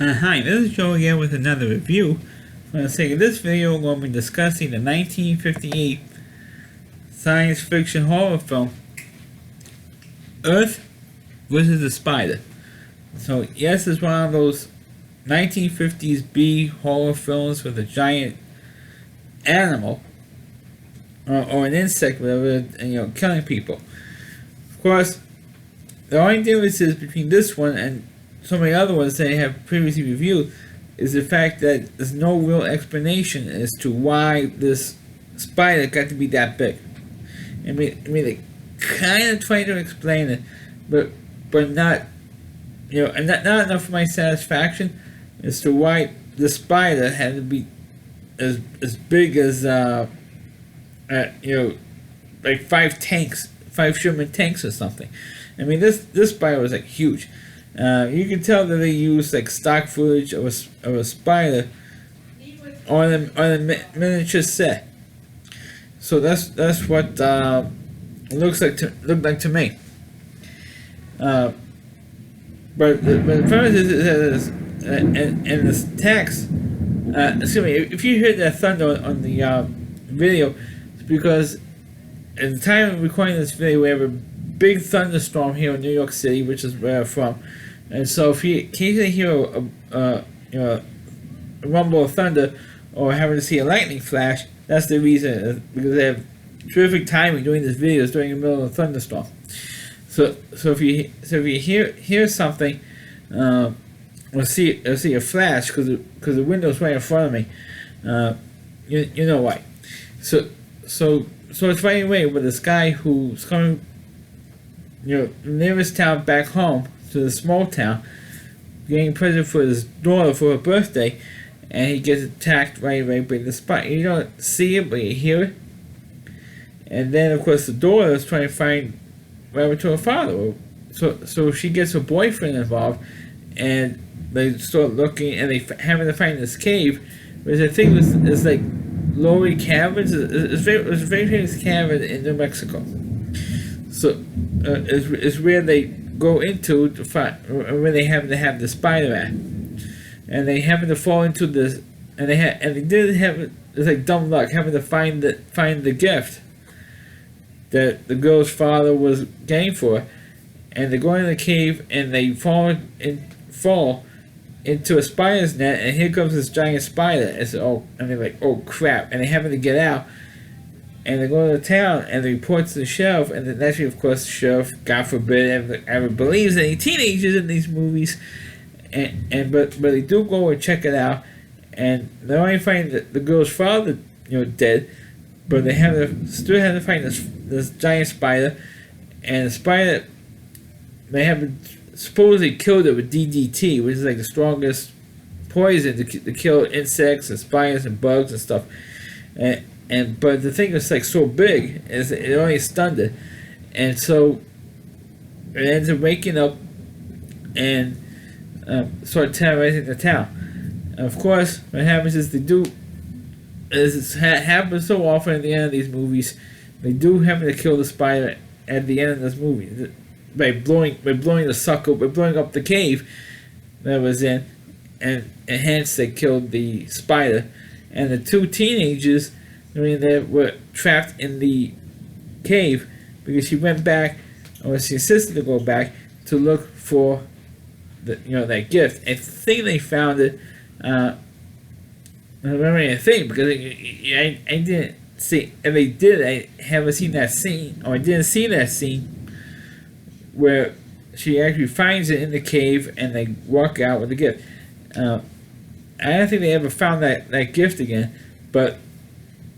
Hi, this is Joe again with another review. I'm going to say in this video we're going to be discussing the 1958 science fiction horror film Earth vs. the Spider. So yes, it's one of those 1950s B horror films with a giant animal or an insect, whatever, and killing people. Of course, the only differences between this one and so many other ones that I have previously reviewed is the fact that there's no real explanation as to why this spider got to be that big. I mean they kind of try to explain it, but not, and not enough for my satisfaction as to why the spider had to be as big as like five Sherman tanks or something. I mean this spider was like huge. You can tell that they used like stock footage of a spider on the miniature set. So that's what it looked like to me. But the premise is in this text. Excuse me. If you hear that thunder on the video, it's because at the time of recording this video, we have a big thunderstorm here in New York City, which is where I'm from. And so if you occasionally hear a rumble of thunder or having to see a lightning flash, that's the reason, because they have terrific timing doing these videos during the middle of a thunderstorm. So if you hear something or see a flash because the window's right in front of me, you know why. So it's right away with this guy who's coming, the nearest town back home to the small town, getting a present for his daughter for her birthday, and he gets attacked right by the spider. You don't see it, but you hear it. And then, of course, the daughter is trying to find what happened to her father. So she gets her boyfriend involved, and they start looking, and they having to find this cave, which I think is like Lowry Caverns. It's a very famous cavern in New Mexico. So it's where they go into to find where they happen to have the spider at, and they happen to fall into this, and they did have, it's like dumb luck, having to find the gift that the girl's father was getting for her, and they go in the cave and they fall into a spider's net, and here comes this giant spider. And they're like, oh crap, and they happen to get out. And they go to the town and they report to the sheriff, and then naturally, of course, the sheriff, God forbid, ever believes any teenagers in these movies, but they do go and check it out, and they only find the girl's father, dead, but they still have to find this giant spider, and the spider, they have supposedly killed it with DDT, which is like the strongest poison to kill insects and spiders and bugs and stuff, but the thing is like so big, is it only stunned it, and so it ends up waking up and sort of terrorizing the town. And of course, what happens is it happens so often at the end of these movies, they do happen to kill the spider at the end of this movie by blowing the sucker, by blowing up the cave that it was in, and hence they killed the spider. And the two teenagers, they were trapped in the cave because she went back, or she insisted to go back to look for that gift. I think they found it. I don't remember anything because I didn't see. If they did, I haven't seen that scene, or I didn't see that scene where she actually finds it in the cave and they walk out with the gift. I don't think they ever found that gift again, but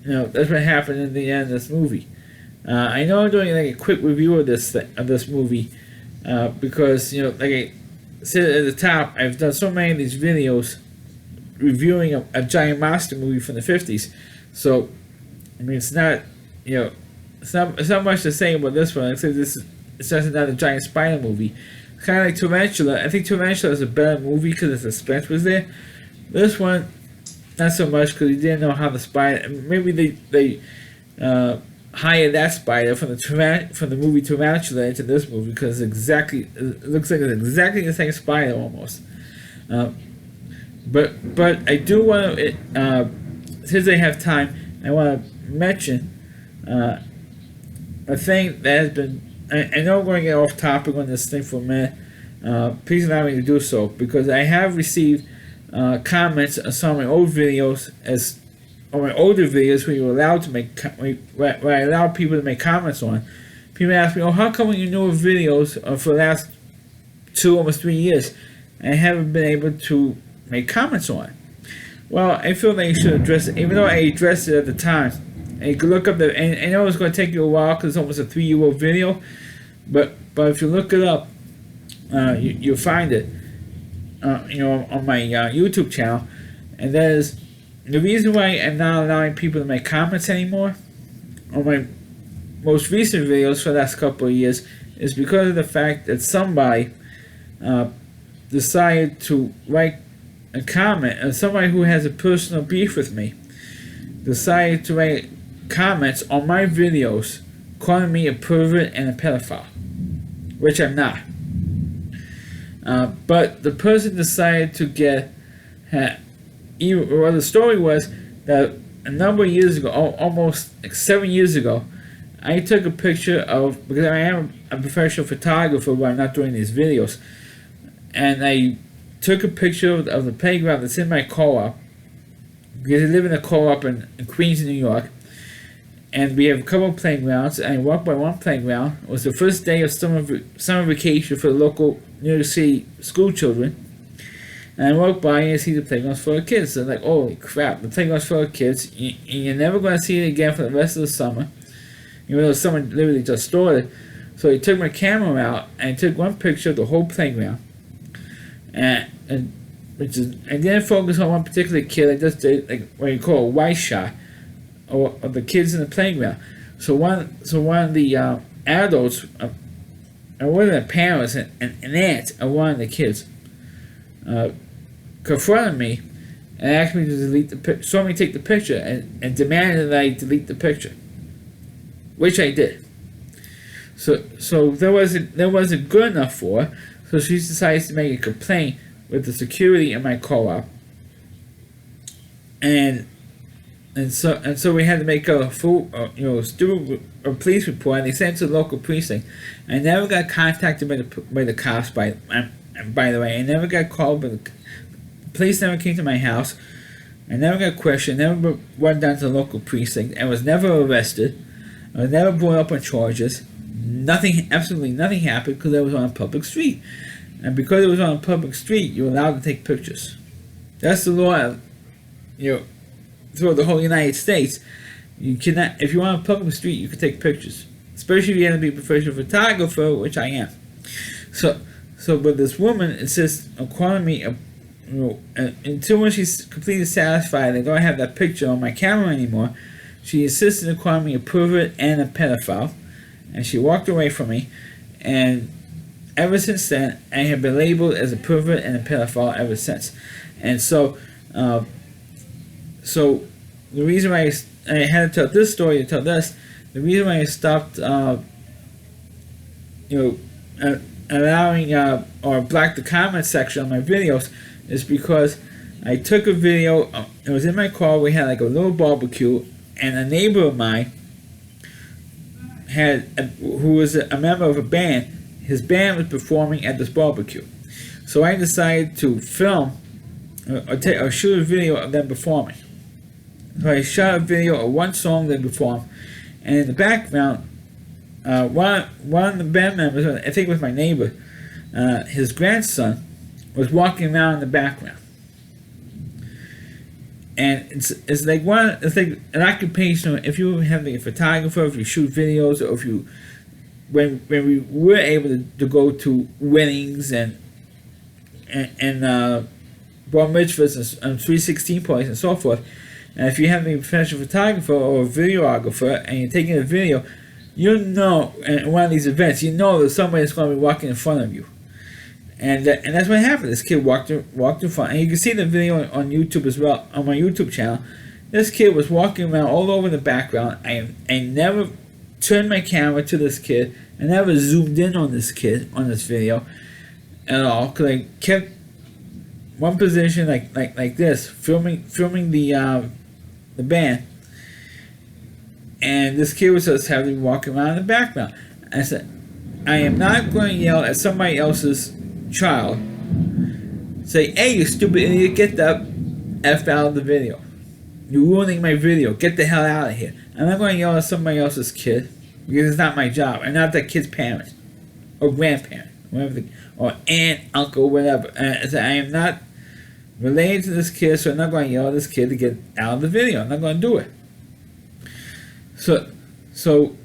that's what happened in the end of this movie. I know I'm doing like a quick review of this movie because like I said at the top, I've done so many of these videos reviewing a giant monster movie from the 50s. So I mean, it's not much to say about this one. Except it's just another giant spider movie. Kind of like Tarantula. I think Tarantula is a better movie because the suspense was there. This one, not so much because you didn't know how the spider. Maybe they hired that spider from the movie Tarantula into this movie because it looks like it's exactly the same spider almost. but I do want to, since I have time, I want to mention a thing that has been. I know I'm going to get off topic on this thing for a minute. Please allow me to do so because I have received comments on some of my old videos on my older videos where you were allowed to make where I allowed people to make comments on. People ask me, "Oh, how come when you newer videos for the last 2 almost 3 years, I haven't been able to make comments on it?" Well, I feel that you should address it, even though I addressed it at the time. And you can look up and I know it's going to take you a while because it's almost a 3-year-old video, but if you look it up, you'll find it, on my YouTube channel, and that is the reason why I'm not allowing people to make comments anymore on my most recent videos for the last couple of years is because of the fact that somebody decided to write a comment, and somebody who has a personal beef with me decided to write comments on my videos calling me a pervert and a pedophile, which I'm not. But the person decided to the story was that a number of years ago, almost like 7 years ago, I took a picture of, because I am a professional photographer but I'm not doing these videos, and I took a picture of the playground that's in my co-op, because I live in a co-op in Queens, New York, and we have a couple of playgrounds, and I walked by one playground. It was the first day of summer vacation for the local New York City school children, and I walked by and I see the playgrounds full of kids. So I'm like, holy crap, the playground's full of kids. You're never going to see it again for the rest of the summer, even though someone literally just stored it. So I took my camera out and I took one picture of the whole playground, and I didn't focus on one particular kid. I just did like what you call a wide shot of the kids in the playground. So one of the adults, or one of the parents, an aunt of one of the kids, confronted me and asked me to delete the picture, saw me take the picture, and demanded that I delete the picture, which I did. So that wasn't good enough for her. So she decides to make a complaint with the security in my co-op, and so we had to make a full student police report, and they sent it to the local precinct. I never got contacted by the cops. By the way, I never got called, but the police never came to my house. I never got questioned, never went down to the local precinct, and was never arrested. I was never brought up on charges. Nothing, absolutely nothing happened because I was on a public street. And because it was on a public street, you're allowed to take pictures. That's the law, throughout the whole United States. You cannot, if you're on a public street, you can take pictures. Especially if you're going to be a professional photographer, which I am. But this woman insists on calling me until when she's completely satisfied I don't have that picture on my camera anymore, she insisted on calling me a pervert and a pedophile, and she walked away from me, and ever since then, I have been labeled as a pervert and a pedophile ever since. And so the reason why I had to tell this story to tell this, the reason why I stopped, allowing or blocked the comment section on my videos is because I took a video. It was in my car. We had like a little barbecue, and a neighbor of mine who was a member of a band. His band was performing at this barbecue, so I decided to film or shoot a video of them performing. So I shot a video of one song they performed, and in the background, one of the band members, I think it was my neighbor, his grandson, was walking around in the background. And it's like an occupation. If you have a photographer, if you shoot videos, or if you, when we were able to go to weddings and bar mitzvahs and 316 parties and so forth, and if you have a professional photographer or a videographer and you're taking a video, in one of these events, that somebody is going to be walking in front of you. And that's what happened. This kid walked in front, and you can see the video on YouTube as well, on my YouTube channel. This kid was walking around all over the background. I never turned my camera to this kid. I never zoomed in on this kid on this video at all, because I kept one position like this, filming the band, and this kid was just having walking around in the background. I said, I am not going to yell at somebody else's child, say, hey, you stupid idiot, get the F out of the video. You're ruining my video. Get the hell out of here. I'm not going to yell at somebody else's kid because it's not my job. I'm not that kid's parent or grandparent, or aunt, uncle, whatever. I am not related to this kid, so I'm not going to yell at this kid to get out of the video. I'm not going to do it. So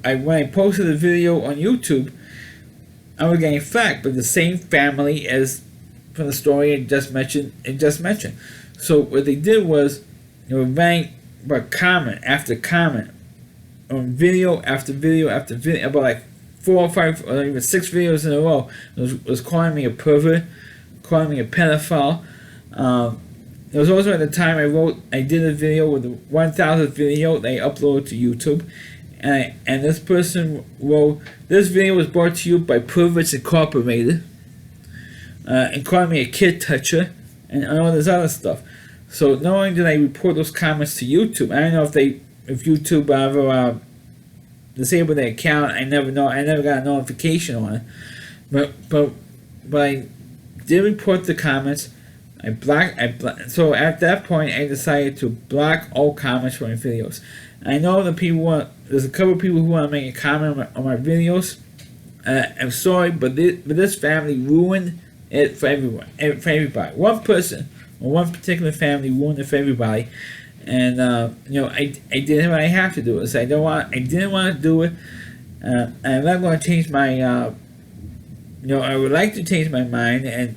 when I posted the video on YouTube, I was getting flack, but the same family as from the story I just mentioned. So what they did was, they were ranking about comment after comment on video after video after video, about like 4 or 5 or even 6 videos in a row. Was calling me a pervert, calling me a pedophile. It was also at the time I did a video with the 1,000th video they uploaded to YouTube, and this person wrote, this video was brought to you by Perverts Incorporated, and calling me a kid toucher and all this other stuff. So not only did I report those comments to YouTube, I don't know if YouTube ever disabled their account. I never got a notification on it, but I did report the comments. So at that point, I decided to block all comments from my videos. I know there's a couple of people who want to make a comment on my videos. I'm sorry, but this family ruined it for everyone, for everybody. One person or one particular family ruined it for everybody, and I did what I have to do. So I didn't want to do it. I'm not going to change my. I would like to change my mind and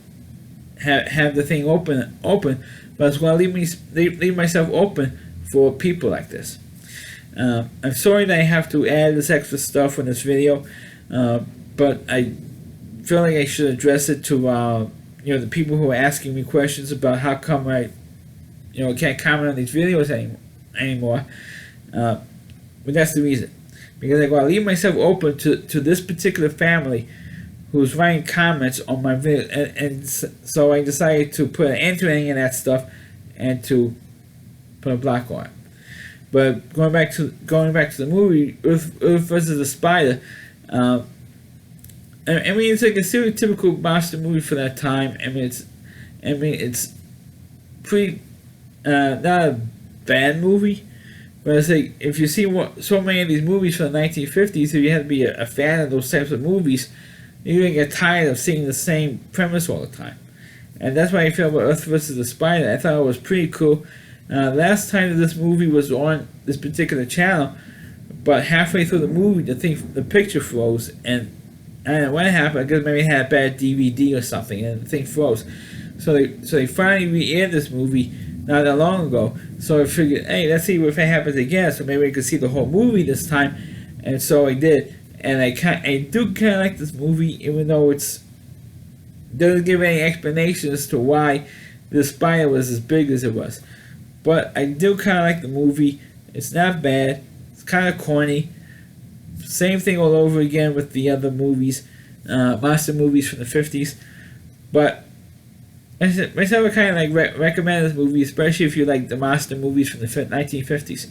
have the thing open, but I was going to leave myself open for people like this. I'm sorry that I have to add this extra stuff in this video, but I feel like I should address it to the people who are asking me questions about how come I can't comment on these videos anymore. But that's the reason, because I gotta leave myself open to this particular family who's writing comments on my video, and so I decided to put an end to any of that stuff and to put a block on it. But going back to the movie Earth versus the Spider, I mean, it's like a stereotypical monster movie for that time. I mean, it's pretty not a bad movie, but it's like if you see so many of these movies from the 1950s, if you had to be a fan of those types of movies, you're gonna get tired of seeing the same premise all the time. And that's why I feel about Earth vs. the Spider. I thought it was pretty cool. Last time that this movie was on this particular channel, but halfway through the movie, the picture froze, and I don't know what happened. Because maybe it had a bad DVD or something, and the thing froze. So they finally re-aired this movie not that long ago. So I figured, hey, let's see if it happens again. So maybe I could see the whole movie this time, and so I did. And I do kind of like this movie, even though it doesn't give any explanation as to why the spider was as big as it was. But I do kind of like the movie. It's not bad. It's kind of corny. Same thing all over again with the other movies, monster movies from the 50s. But myself, I kind of like recommend this movie, especially if you like the monster movies from the 1950s.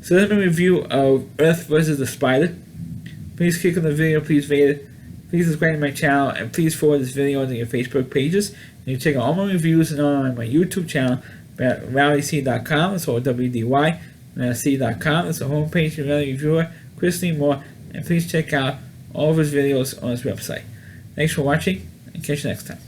So that's my review of Earth vs. the Spider. Please click on the video, please rate it, please subscribe to my channel, and please forward this video on your Facebook pages. And you can check out all my reviews and on my YouTube channel at RowdyC.com, that's all WDY, and C.com, that's the homepage of Rowdy Reviewer, Christine Moore, and please check out all of his videos on his website. Thanks for watching, and catch you next time.